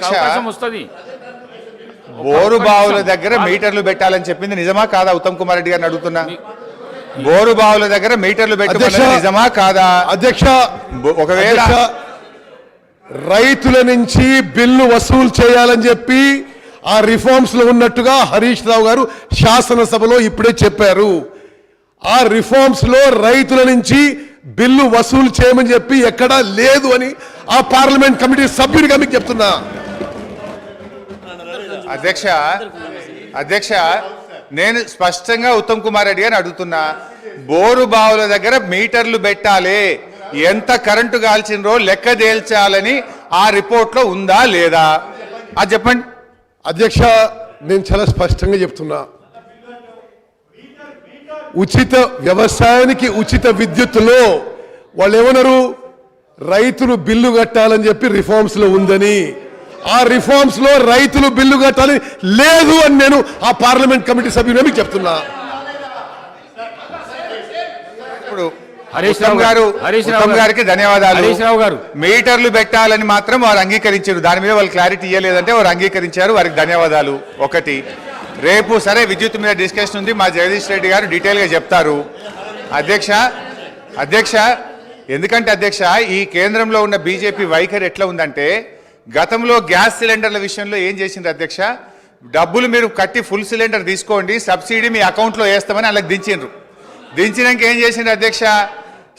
అవకాశం వస్తుంది. బోరు బావుల దగ్గర మీటర్లు పెట్టాలని చెప్పింది నిజమా కాదా? ఉత్తమ్ కుమార్ రెడ్డి గారిని అడుగుతున్నా. బోరు బావుల దగ్గర మీటర్లు పెట్టాలని నిజమా కాదా? అధ్యక్ష, ఒకవేళ రైతుల నుంచి బిల్లు వసూలు చేయాలని చెప్పి ఆ రిఫార్మ్స్ లో ఉన్నట్టుగా హరీష్ రావు గారు శాసనసభలో ఇప్పుడే చెప్పారు. ఆ రిఫార్మ్స్ లో రైతుల నుంచి బిల్లు వసూలు చేయమని చెప్పి ఎక్కడా లేదు అని ఆ పార్లమెంట్ కమిటీ సభ్యుడిగా మీకు చెప్తున్నా. అధ్యక్ష నేను స్పష్టంగా ఉత్తమ్ కుమార్ రెడ్డి గారిని అడుగుతున్నా. బోరు బావుల దగ్గర మీటర్లు పెట్టాలి, ఎంత కరెంటు కాల్చినరో లెక్క తేల్చాలని ఆ రిపోర్ట్ లో ఉందా లేదా అది చెప్పండి. అధ్యక్ష, నేను చాలా స్పష్టంగా చెప్తున్నా. ఉచిత వ్యవసాయానికి ఉచిత విద్యుత్తులో వాళ్ళు ఏమన్నారు, రైతులు బిల్లు కట్టాలని చెప్పి రిఫార్మ్స్ లో ఉందని. ఆ రిఫార్మ్స్ లో రైతులు బిల్లు కట్టాలి లేదు అని నేను ఆ పార్లమెంట్ కమిటీ సభ్యులు మీకు చెప్తున్నా. ఇప్పుడు ఉత్తమ్ గారికి ధన్యవాదాలు. మీటర్లు పెట్టాలని మాత్రం వారు అంగీకరించారు, దాని మీద వాళ్ళు క్లారిటీ ఇవ్వలేదంటే వారు అంగీకరించారు, వారికి ధన్యవాదాలు. ఒకటి, రేపు సరే విద్యుత్ మీద డిస్కషన్ ఉంది, మా జగదీష్ రెడ్డి గారు డీటెయిల్గా చెప్తారు. అధ్యక్ష ఎందుకంటే అధ్యక్ష ఈ కేంద్రంలో ఉన్న బీజేపీ వైఖరి ఎట్లా ఉందంటే, గతంలో గ్యాస్ సిలిండర్ల విషయంలో ఏం చేసింది అధ్యక్ష, డబ్బులు మీరు కట్టి ఫుల్ సిలిండర్ తీసుకోండి, సబ్సిడీ మీ అకౌంట్లో వేస్తామని అలాగ దించిండ్రు. దించినాక ఏం చేసిండ్రు అధ్యక్ష,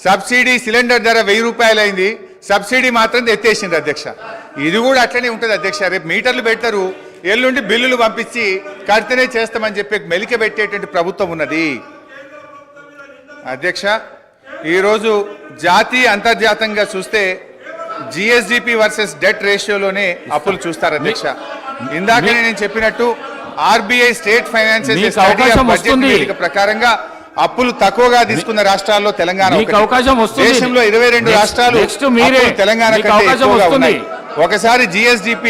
సబ్సిడీ సిలిండర్ ధర 1000 రూపాయలు అయింది, సబ్సిడీ మాత్రం ఎత్తేసిండ్రు అధ్యక్ష. ఇది కూడా అట్లనే ఉంటుంది అధ్యక్ష. రేపు మీటర్లు పెడతారు, ఎల్లుండి బిల్లులు పంపించి కడితేనే చేస్తామని చెప్పి మెలిక పెట్టేటువంటి ప్రభుత్వం ఉన్నది అధ్యక్ష. ఈరోజు జాతీయ అంతర్జాతీయంగా చూస్తే జిఎస్డిపి వర్సెస్ డెట్ రేషియోలోనే అప్పులు చూస్తారు అధ్యక్ష. ఇందాకనే నేను చెప్పినట్టు ఆర్బీఐ స్టేట్ ఫైనాన్షియల్ ప్రకారంగా అప్పులు తక్కువగా తీసుకున్న రాష్ట్రాల్లో తెలంగాణ దేశంలో 22 రాష్ట్రాలు తెలంగాణ కంటే ఎక్కువగా ఉన్నాయి. ఒకసారి జిఎస్డిపి